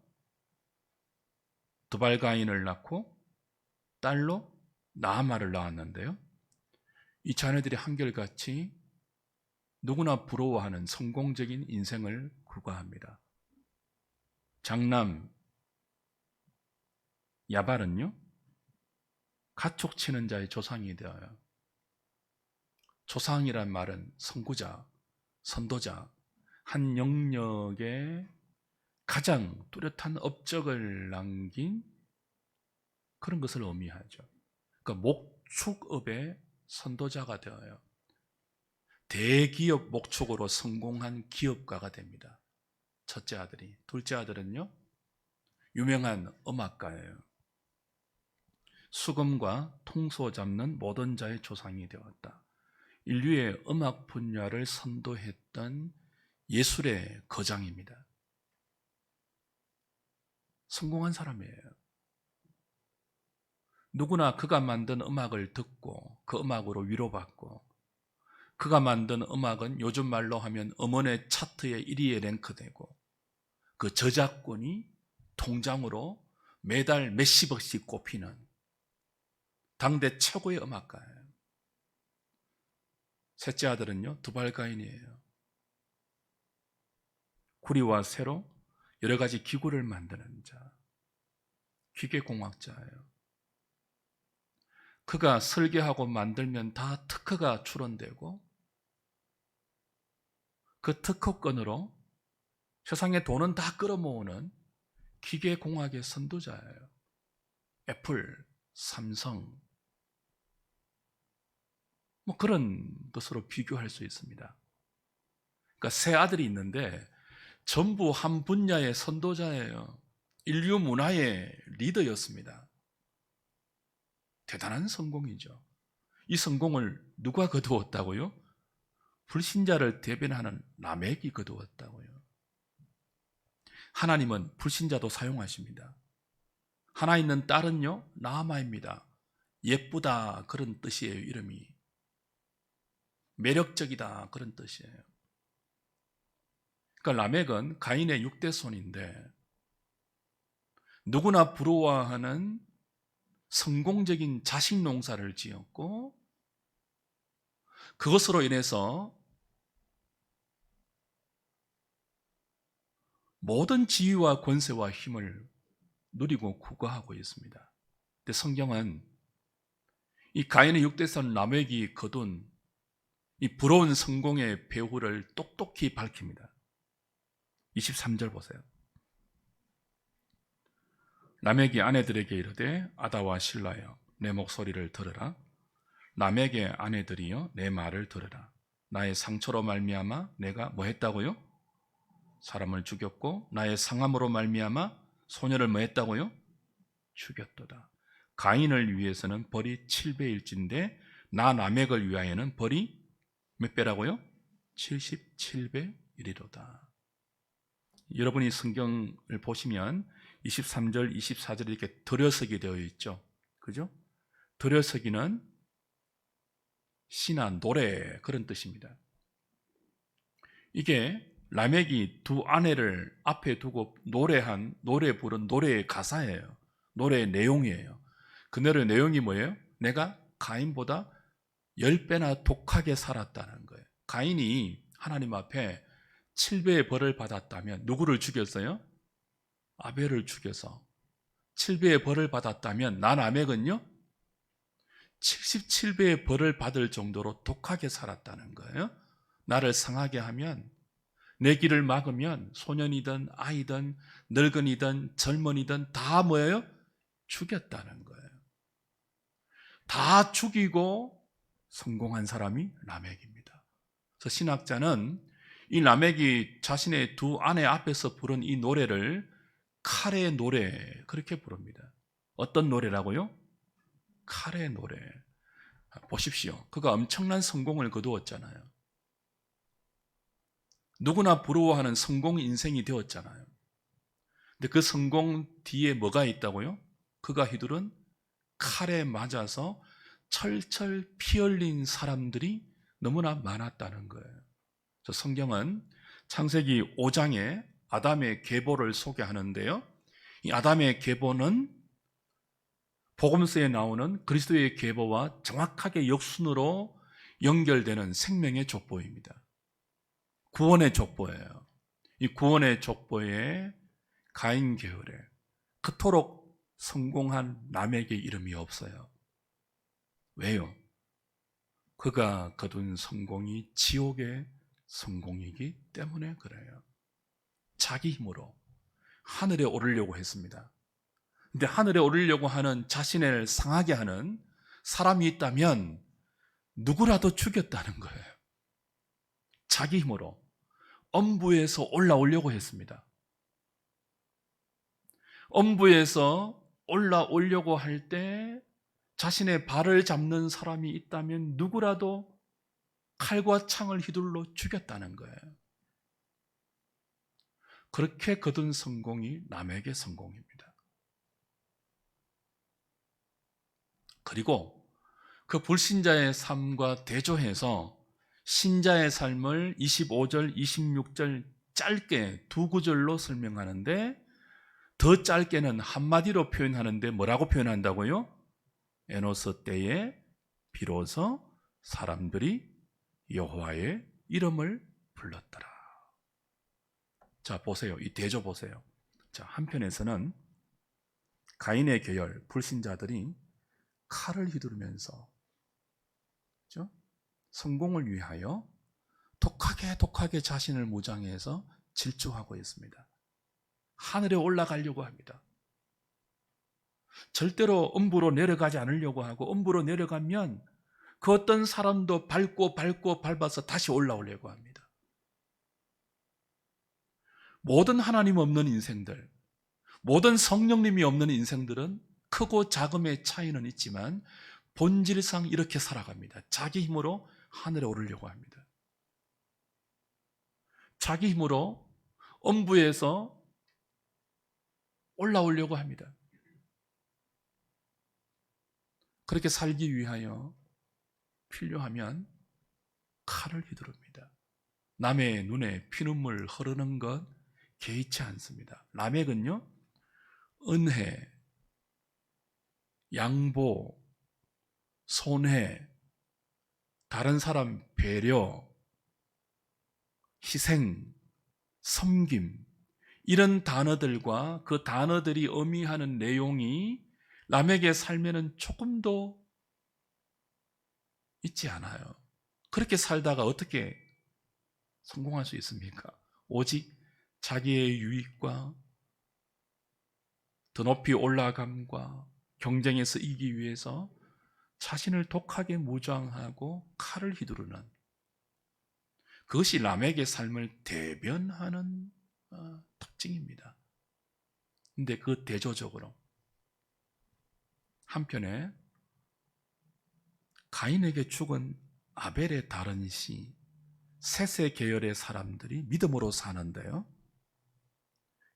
두발가인을 낳고 딸로 나아마를 낳았는데요. 이 자녀들이 한결같이 누구나 부러워하는 성공적인 인생을 구가합니다. 장남 야발은요, 가축 치는 자의 조상이 되어요. 조상이란 말은 선구자, 선도자, 한 영역에 가장 뚜렷한 업적을 남긴 그런 것을 의미하죠. 그러니까 목축업의 선도자가 되어요. 대기업 목축으로 성공한 기업가가 됩니다. 첫째 아들이. 둘째 아들은요, 유명한 음악가예요. 수금과 통소 잡는 모든 자의 조상이 되었다. 인류의 음악 분야를 선도했던 예술의 거장입니다. 성공한 사람이에요. 누구나 그가 만든 음악을 듣고 그 음악으로 위로받고 그가 만든 음악은 요즘 말로 하면 음원의 차트에 1위에 랭크되고 그 저작권이 통장으로 매달 몇십억씩 꼽히는 당대 최고의 음악가예요. 셋째 아들은요, 두발가인이에요. 구리와 쇠로 여러 가지 기구를 만드는 자, 기계공학자예요. 그가 설계하고 만들면 다 특허가 출원되고 그 특허권으로 세상의 돈은 다 끌어모으는 기계공학의 선도자예요. 애플, 삼성, 뭐 그런 것으로 비교할 수 있습니다. 그러니까 세 아들이 있는데 전부 한 분야의 선도자예요. 인류 문화의 리더였습니다. 대단한 성공이죠. 이 성공을 누가 거두었다고요? 불신자를 대변하는 라멕이 거두었다고요. 하나님은 불신자도 사용하십니다. 하나 있는 딸은요, 나아마입니다. 예쁘다 그런 뜻이에요. 이름이 매력적이다 그런 뜻이에요. 그러니까 라멕은 가인의 6대 손인데 누구나 부러워하는 성공적인 자식 농사를 지었고 그것으로 인해서 모든 지위와 권세와 힘을 누리고 구가하고 있습니다. 근데 성경은 이 가인의 6대 손 라멕이 거둔 이 부러운 성공의 배후를 똑똑히 밝힙니다. 23절 보세요. 라멕이 아내들에게 이르되 아다와 실라여 내 목소리를 들으라. 라멕의 아내들이여 내 말을 들으라. 나의 상처로 말미암아 내가 뭐 했다고요? 사람을 죽였고 나의 상함으로 말미암아 소녀를 뭐 했다고요? 죽였도다. 가인을 위해서는 벌이 7배일진데 나 라멕을 위하여는 벌이 몇 배라고요? 77배 이리로다. 여러분이 성경을 보시면 23절, 24절에 이렇게 들여서기 되어 있죠. 그죠? 들여서기는 시나 노래 그런 뜻입니다. 이게 라멕이 두 아내를 앞에 두고 노래 부른 노래의 가사예요. 노래의 내용이에요. 그 노래 내용이 뭐예요? 내가 가인보다 10배나 독하게 살았다는 거예요. 가인이 하나님 앞에 7배의 벌을 받았다면 누구를 죽였어요? 아벨을 죽여서 7배의 벌을 받았다면 난 라멕은요 77배의 벌을 받을 정도로 독하게 살았다는 거예요. 나를 상하게 하면, 내 길을 막으면 소년이든 아이든 늙은이든 젊은이든 다 뭐예요? 죽였다는 거예요. 다 죽이고 성공한 사람이 라멕입니다. 그래서 신학자는 이 라멕이 자신의 두 아내 앞에서 부른 이 노래를 칼의 노래 그렇게 부릅니다. 어떤 노래라고요? 칼의 노래. 보십시오. 그가 엄청난 성공을 거두었잖아요. 누구나 부러워하는 성공 인생이 되었잖아요. 근데 그 성공 뒤에 뭐가 있다고요? 그가 휘두른 칼에 맞아서 철철 피 흘린 사람들이 너무나 많았다는 거예요. 성경은 창세기 5장에 아담의 계보를 소개하는데요. 이 아담의 계보는 복음서에 나오는 그리스도의 계보와 정확하게 역순으로 연결되는 생명의 족보입니다. 구원의 족보예요. 이 구원의 족보에 가인 계열에 그토록 성공한 라멕의 이름이 없어요. 왜요? 그가 거둔 성공이 지옥의 성공이기 때문에 그래요. 자기 힘으로 하늘에 오르려고 했습니다. 근데 하늘에 오르려고 하는 자신을 상하게 하는 사람이 있다면 누구라도 죽였다는 거예요. 자기 힘으로 엄부에서 올라오려고 했습니다. 엄부에서 올라오려고 할 때 자신의 발을 잡는 사람이 있다면 누구라도 칼과 창을 휘둘러 죽였다는 거예요. 그렇게 거둔 성공이 라멕의 성공입니다. 그리고 그 불신자의 삶과 대조해서 신자의 삶을 25절, 26절 짧게 두 구절로 설명하는데 더 짧게는 한마디로 표현하는데 뭐라고 표현한다고요? 에노스 때에 비로소 사람들이 여호와의 이름을 불렀더라. 자, 보세요. 이 대조 보세요. 자, 한편에서는 가인의 계열 불신자들이 칼을 휘두르면서 그렇죠? 성공을 위하여 독하게 자신을 무장해서 질주하고 있습니다. 하늘에 올라가려고 합니다. 절대로 음부로 내려가지 않으려고 하고 음부로 내려가면 그 어떤 사람도 밟고 밟아서 다시 올라오려고 합니다. 모든 하나님 없는 인생들, 모든 성령님이 없는 인생들은 크고 작음의 차이는 있지만 본질상 이렇게 살아갑니다. 자기 힘으로 하늘에 오르려고 합니다. 자기 힘으로 엄부에서 올라오려고 합니다. 그렇게 살기 위하여 필요하면 칼을 휘두릅니다. 남의 눈에 피눈물 흐르는 것 개의치 않습니다. 라멕은요, 은혜, 양보, 손해, 다른 사람 배려, 희생, 섬김, 이런 단어들과 그 단어들이 의미하는 내용이 라멕의 삶에는 조금도 있지 않아요. 그렇게 살다가 어떻게 성공할 수 있습니까? 오직 자기의 유익과 더 높이 올라감과 경쟁에서 이기기 위해서 자신을 독하게 무장하고 칼을 휘두르는, 그것이 라멕의 삶을 대변하는 특징입니다. 그런데 그 대조적으로 한편에 가인에게 죽은 아벨의 다른 시, 셋의 계열의 사람들이 믿음으로 사는데요,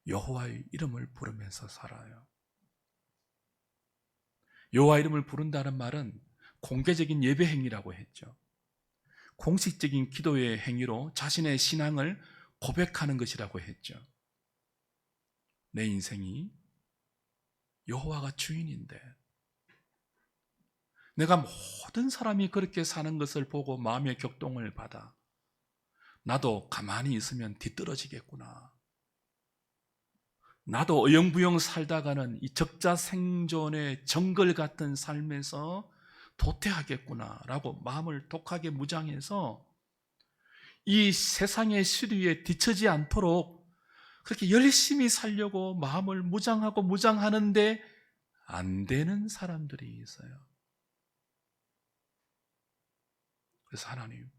여호와의 이름을 부르면서 살아요. 여호와 이름을 부른다는 말은 공개적인 예배 행위라고 했죠. 공식적인 기도의 행위로 자신의 신앙을 고백하는 것이라고 했죠. 내 인생이 여호와가 주인인데, 내가 모든 사람이 그렇게 사는 것을 보고 마음의 격동을 받아 나도 가만히 있으면 뒤떨어지겠구나, 나도 어영부영 살다가는 이 적자생존의 정글 같은 삶에서 도태하겠구나라고 마음을 독하게 무장해서 이 세상의 시류에 뒤처지 않도록 그렇게 열심히 살려고 마음을 무장하고 무장하는데 안 되는 사람들이 있어요. 그래서 하나님,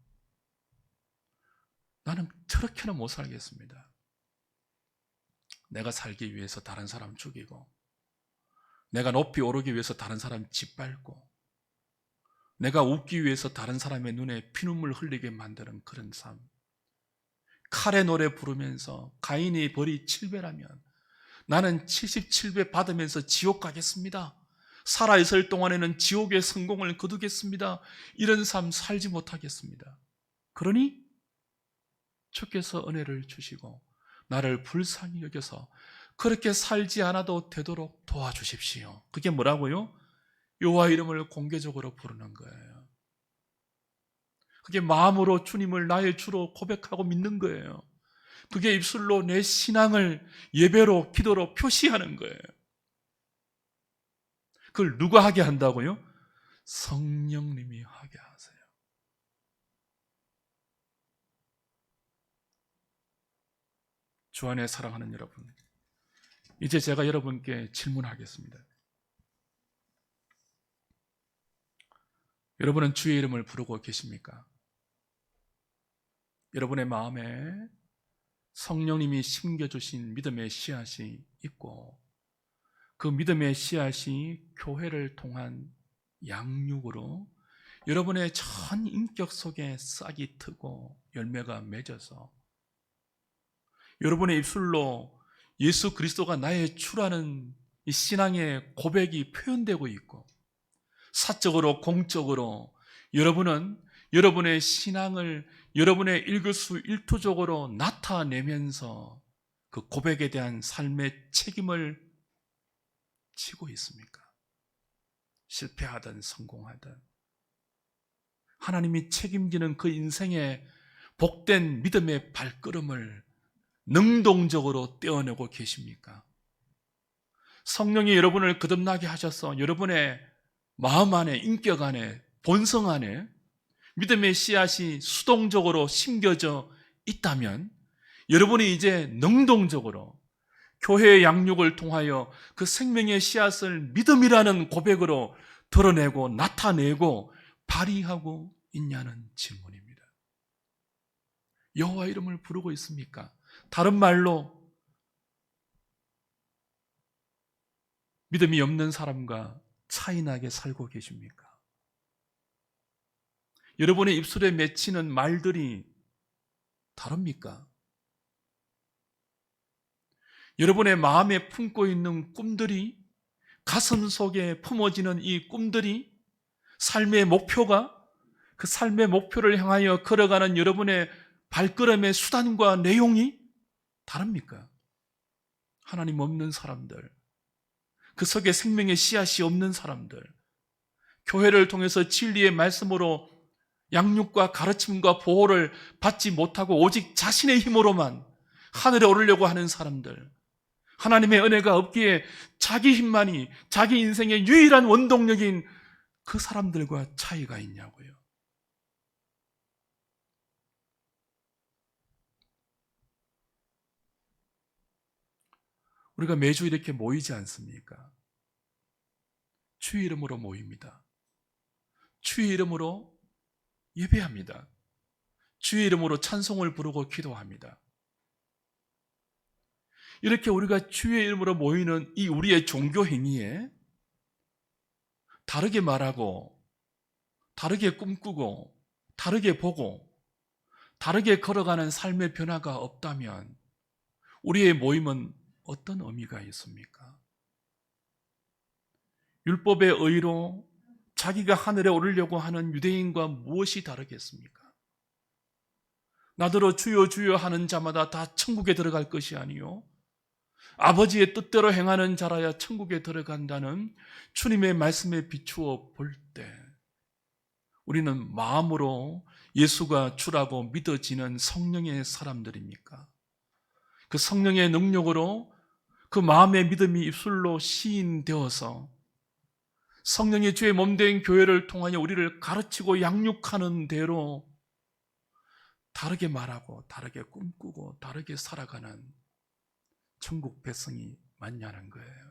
나는 저렇게는 못 살겠습니다. 내가 살기 위해서 다른 사람 죽이고, 내가 높이 오르기 위해서 다른 사람 짓밟고, 내가 웃기 위해서 다른 사람의 눈에 피눈물 흘리게 만드는 그런 삶. 칼의 노래 부르면서 가인이 벌이 7배라면 나는 77배 받으면서 지옥 가겠습니다. 살아있을 동안에는 지옥의 성공을 거두겠습니다. 이런 삶 살지 못하겠습니다. 그러니 주께서 은혜를 주시고 나를 불쌍히 여겨서 그렇게 살지 않아도 되도록 도와주십시오. 그게 뭐라고요? 여호와 이름을 공개적으로 부르는 거예요. 그게 마음으로 주님을 나의 주로 고백하고 믿는 거예요. 그게 입술로 내 신앙을 예배로, 기도로 표시하는 거예요. 그걸 누가 하게 한다고요? 성령님이 하게 하세요. 주 안에 사랑하는 여러분, 이제 제가 여러분께 질문하겠습니다. 여러분은 주의 이름을 부르고 계십니까? 여러분의 마음에 성령님이 심겨주신 믿음의 씨앗이 있고, 그 믿음의 씨앗이 교회를 통한 양육으로 여러분의 전 인격 속에 싹이 트고 열매가 맺어서 여러분의 입술로 예수 그리스도가 나의 주라는 이 신앙의 고백이 표현되고 있고, 사적으로 공적으로 여러분은 여러분의 신앙을 여러분의 일거수일투족으로 나타내면서 그 고백에 대한 삶의 책임을 지고 있습니까? 실패하든 성공하든 하나님이 책임지는 그 인생의 복된 믿음의 발걸음을 능동적으로 떼어내고 계십니까? 성령이 여러분을 거듭나게 하셔서 여러분의 마음 안에, 인격 안에, 본성 안에 믿음의 씨앗이 수동적으로 심겨져 있다면 여러분이 이제 능동적으로 교회의 양육을 통하여 그 생명의 씨앗을 믿음이라는 고백으로 드러내고 나타내고 발휘하고 있냐는 질문입니다. 여호와 이름을 부르고 있습니까? 다른 말로 믿음이 없는 사람과 차이나게 살고 계십니까? 여러분의 입술에 맺히는 말들이 다릅니까? 여러분의 마음에 품고 있는 꿈들이, 가슴 속에 품어지는 이 꿈들이, 삶의 목표가, 그 삶의 목표를 향하여 걸어가는 여러분의 발걸음의 수단과 내용이 다릅니까? 하나님 없는 사람들, 그 속에 생명의 씨앗이 없는 사람들, 교회를 통해서 진리의 말씀으로 양육과 가르침과 보호를 받지 못하고 오직 자신의 힘으로만 하늘에 오르려고 하는 사람들, 하나님의 은혜가 없기에 자기 힘만이 자기 인생의 유일한 원동력인 그 사람들과 차이가 있냐고요. 우리가 매주 이렇게 모이지 않습니까? 주의 이름으로 모입니다. 주의 이름으로 예배합니다. 주의 이름으로 찬송을 부르고 기도합니다. 이렇게 우리가 주의 이름으로 모이는 이 우리의 종교 행위에 다르게 말하고, 다르게 꿈꾸고, 다르게 보고, 다르게 걸어가는 삶의 변화가 없다면 우리의 모임은 어떤 의미가 있습니까? 율법의 의로 자기가 하늘에 오르려고 하는 유대인과 무엇이 다르겠습니까? 나더러 주여 주여 하는 자마다 다 천국에 들어갈 것이 아니요 아버지의 뜻대로 행하는 자라야 천국에 들어간다는 주님의 말씀에 비추어 볼 때 우리는 마음으로 예수가 주라고 믿어지는 성령의 사람들입니까? 그 성령의 능력으로 그 마음의 믿음이 입술로 시인되어서 성령이 주의 몸된 교회를 통하여 우리를 가르치고 양육하는 대로 다르게 말하고 다르게 꿈꾸고 다르게 살아가는 천국 백성이 맞냐는 거예요.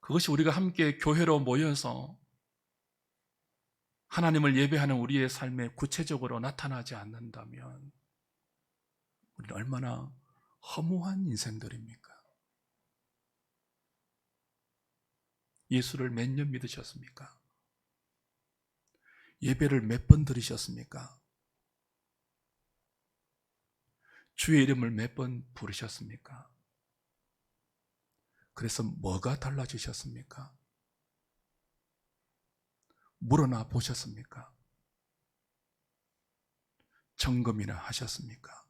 그것이 우리가 함께 교회로 모여서 하나님을 예배하는 우리의 삶에 구체적으로 나타나지 않는다면 우리는 얼마나 허무한 인생들입니까? 예수를 몇 년 믿으셨습니까? 예배를 몇 번 드리셨습니까? 주의 이름을 몇 번 부르셨습니까? 그래서 뭐가 달라지셨습니까? 물어나 보셨습니까? 점검이나 하셨습니까?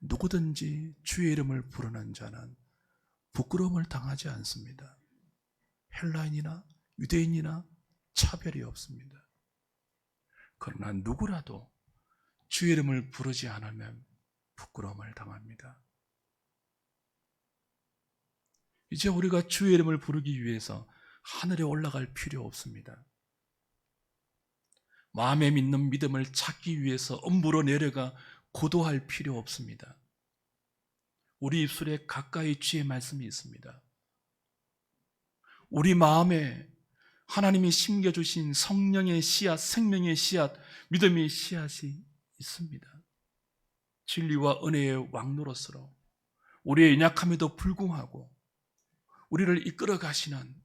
누구든지 주의 이름을 부르는 자는 부끄러움을 당하지 않습니다. 헬라인이나 유대인이나 차별이 없습니다. 그러나 누구라도 주의 이름을 부르지 않으면 부끄러움을 당합니다. 이제 우리가 주의 이름을 부르기 위해서 하늘에 올라갈 필요 없습니다. 마음에 믿는 믿음을 찾기 위해서 엄부로 내려가 고도할 필요 없습니다. 우리 입술에 가까이 주의 말씀이 있습니다. 우리 마음에 하나님이 심겨주신 성령의 씨앗, 생명의 씨앗, 믿음의 씨앗이 있습니다. 진리와 은혜의 왕노릇으로 우리의 연약함에도 불구하고 우리를 이끌어 가시는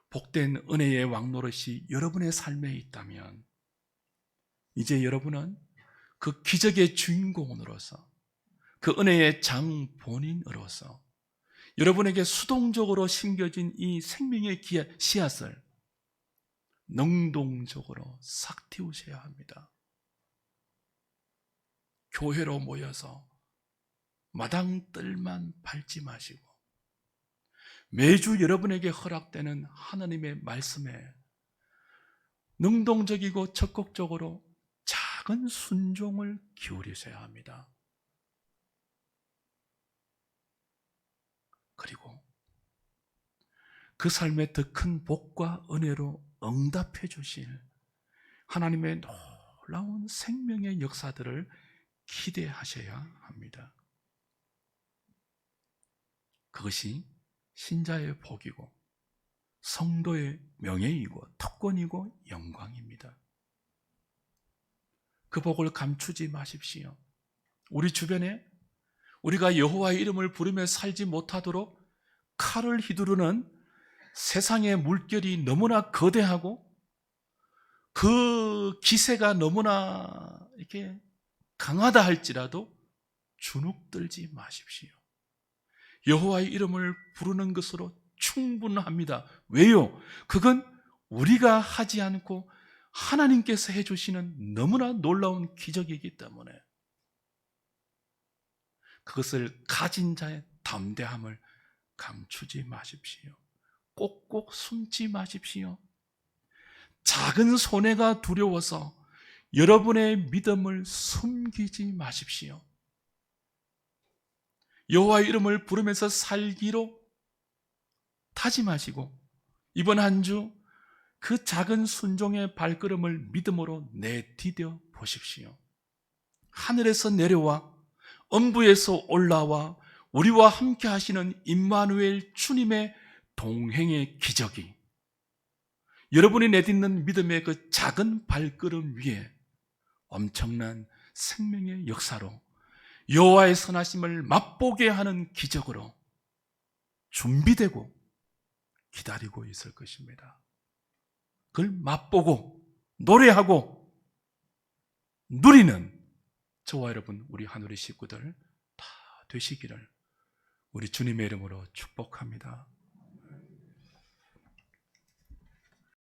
복된 은혜의 왕노릇이 여러분의 삶에 있다면 이제 여러분은 그 기적의 주인공으로서 그 은혜의 장본인으로서 여러분에게 수동적으로 심겨진 이 생명의 씨앗을 능동적으로 싹 틔우셔야 합니다. 교회로 모여서 마당뜰만 밟지 마시고 매주 여러분에게 허락되는 하나님의 말씀에 능동적이고 적극적으로 작은 순종을 기울이셔야 합니다. 그리고 그 삶의 더 큰 복과 은혜로 응답해 주실 하나님의 놀라운 생명의 역사들을 기대하셔야 합니다. 그것이 신자의 복이고 성도의 명예이고 특권이고 영광입니다. 그 복을 감추지 마십시오. 우리 주변에 우리가 여호와의 이름을 부르며 살지 못하도록 칼을 휘두르는 세상의 물결이 너무나 거대하고 그 기세가 너무나 이렇게 강하다 할지라도 주눅들지 마십시오. 여호와의 이름을 부르는 것으로 충분합니다. 왜요? 그건 우리가 하지 않고 하나님께서 해주시는 너무나 놀라운 기적이기 때문에 그것을 가진 자의 담대함을 감추지 마십시오. 꼭꼭 숨지 마십시오. 작은 손해가 두려워서 여러분의 믿음을 숨기지 마십시오. 여호와의 이름을 부르면서 살기로 다짐하시고 이번 한 주 그 작은 순종의 발걸음을 믿음으로 내디뎌 보십시오. 하늘에서 내려와 엄부에서 올라와 우리와 함께 하시는 임마누엘 주님의 동행의 기적이 여러분이 내딛는 믿음의 그 작은 발걸음 위에 엄청난 생명의 역사로 여호와의 선하심을 맛보게 하는 기적으로 준비되고 기다리고 있을 것입니다. 그걸 맛보고 노래하고 누리는 저와 여러분 우리 하늘의 식구들 다 되시기를 우리 주님의 이름으로 축복합니다.